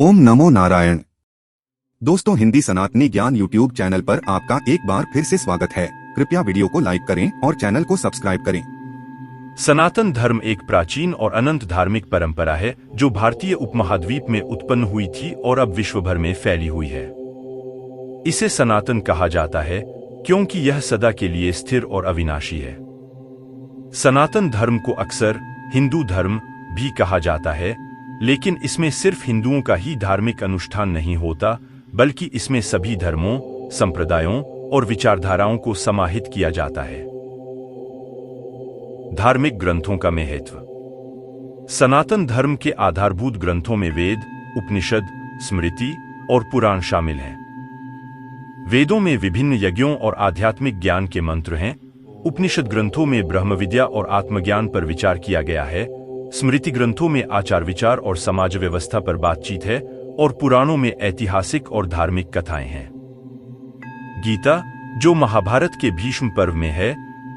ओम नमो नारायण। दोस्तों, हिंदी सनातनी ज्ञान यूट्यूब चैनल पर आपका एक बार फिर से स्वागत है। कृपया वीडियो को लाइक करें और चैनल को सब्सक्राइब करें। सनातन धर्म एक प्राचीन और अनंत धार्मिक परंपरा है जो भारतीय उपमहाद्वीप में उत्पन्न हुई थी और अब विश्व भर में फैली हुई है। इसे सनातन कहा जाता है क्योंकि यह सदा के लिए स्थिर और अविनाशी है। सनातन धर्म को अक्सर हिंदू धर्म भी कहा जाता है, लेकिन इसमें सिर्फ हिंदुओं का ही धार्मिक अनुष्ठान नहीं होता, बल्कि इसमें सभी धर्मों, संप्रदायों और विचारधाराओं को समाहित किया जाता है। धार्मिक ग्रंथों का महत्व। सनातन धर्म के आधारभूत ग्रंथों में वेद, उपनिषद, स्मृति और पुराण शामिल हैं। वेदों में विभिन्न यज्ञों और आध्यात्मिक ज्ञान के मंत्र हैं। उपनिषद ग्रंथों में ब्रह्म विद्या और आत्मज्ञान पर विचार किया गया है। स्मृति ग्रंथों में आचार विचार और समाज व्यवस्था पर बातचीत है और पुराणों में ऐतिहासिक और धार्मिक कथाएं हैं। गीता, जो महाभारत के भीष्म पर्व में है,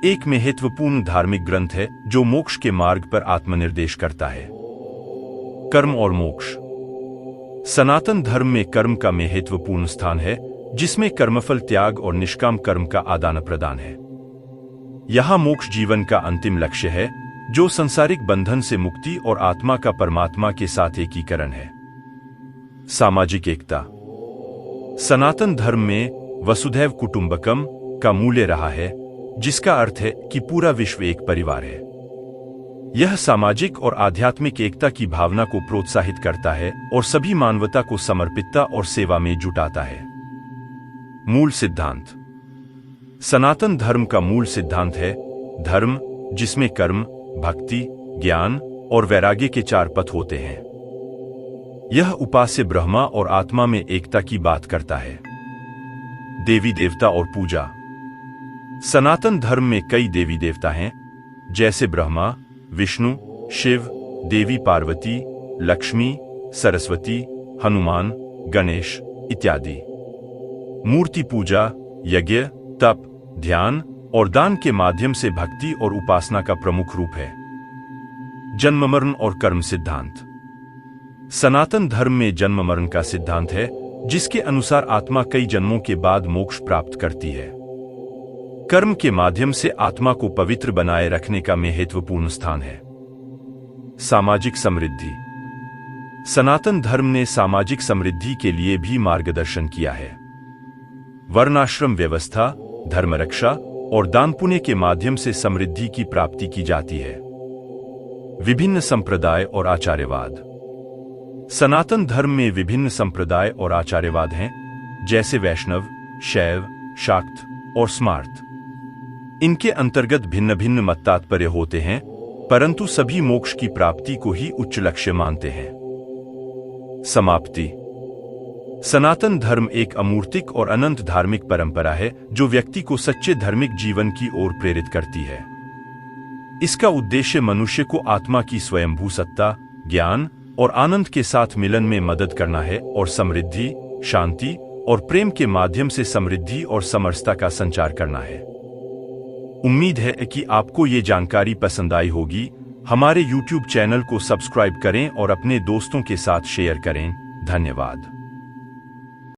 एक महत्वपूर्ण धार्मिक ग्रंथ है जो मोक्ष के मार्ग पर आत्मनिर्देश करता है। कर्म और मोक्ष। सनातन धर्म में कर्म का महत्वपूर्ण स्थान है, जिसमें कर्मफल त्याग और निष्काम कर्म का आदान प्रदान है। यहां मोक्ष जीवन का अंतिम लक्ष्य है, जो संसारिक बंधन से मुक्ति और आत्मा का परमात्मा के साथ एकीकरण है। सामाजिक एकता। सनातन धर्म में वसुधैव कुटुंबकम का मूल्य रहा है, जिसका अर्थ है कि पूरा विश्व एक परिवार है। यह सामाजिक और आध्यात्मिक एकता की भावना को प्रोत्साहित करता है और सभी मानवता को समर्पितता और सेवा में जुटाता है। मूल सिद्धांत। सनातन धर्म का मूल सिद्धांत है धर्म, जिसमें कर्म, भक्ति, ज्ञान और वैराग्य के 4 पथ होते हैं। यह उपास्य ब्रह्मा और आत्मा में एकता की बात करता है। देवी देवता और पूजा। सनातन धर्म में कई देवी देवता हैं, जैसे ब्रह्मा, विष्णु, शिव, देवी पार्वती, लक्ष्मी, सरस्वती, हनुमान, गणेश इत्यादि। मूर्ति पूजा, यज्ञ, तप, ध्यान और दान के माध्यम से भक्ति और उपासना का प्रमुख रूप है। जन्म मरण और कर्म सिद्धांत। सनातन धर्म में जन्म मरण का सिद्धांत है, जिसके अनुसार आत्मा कई जन्मों के बाद मोक्ष प्राप्त करती है। कर्म के माध्यम से आत्मा को पवित्र बनाए रखने का महत्वपूर्ण स्थान है। सामाजिक समृद्धि। सनातन धर्म ने सामाजिक समृद्धि के लिए भी मार्गदर्शन किया है। वर्णाश्रम व्यवस्था, धर्मरक्षा और दान पुण्य के माध्यम से समृद्धि की प्राप्ति की जाती है। विभिन्न संप्रदाय और आचार्यवाद। सनातन धर्म में विभिन्न संप्रदाय और आचार्यवाद हैं, जैसे वैष्णव, शैव, शाक्त और स्मार्त। इनके अंतर्गत भिन्न भिन्न मत तात्पर्य होते हैं, परंतु सभी मोक्ष की प्राप्ति को ही उच्च लक्ष्य मानते हैं। समाप्ति। सनातन धर्म एक अमूर्तिक और अनंत धार्मिक परंपरा है जो व्यक्ति को सच्चे धार्मिक जीवन की ओर प्रेरित करती है। इसका उद्देश्य मनुष्य को आत्मा की स्वयंभू सत्ता, ज्ञान और आनंद के साथ मिलन में मदद करना है और समृद्धि, शांति और प्रेम के माध्यम से समृद्धि और समरसता का संचार करना है। उम्मीद है कि आपको ये जानकारी पसंद आई होगी। हमारे YouTube चैनल को सब्सक्राइब करें और अपने दोस्तों के साथ शेयर करें। धन्यवाद।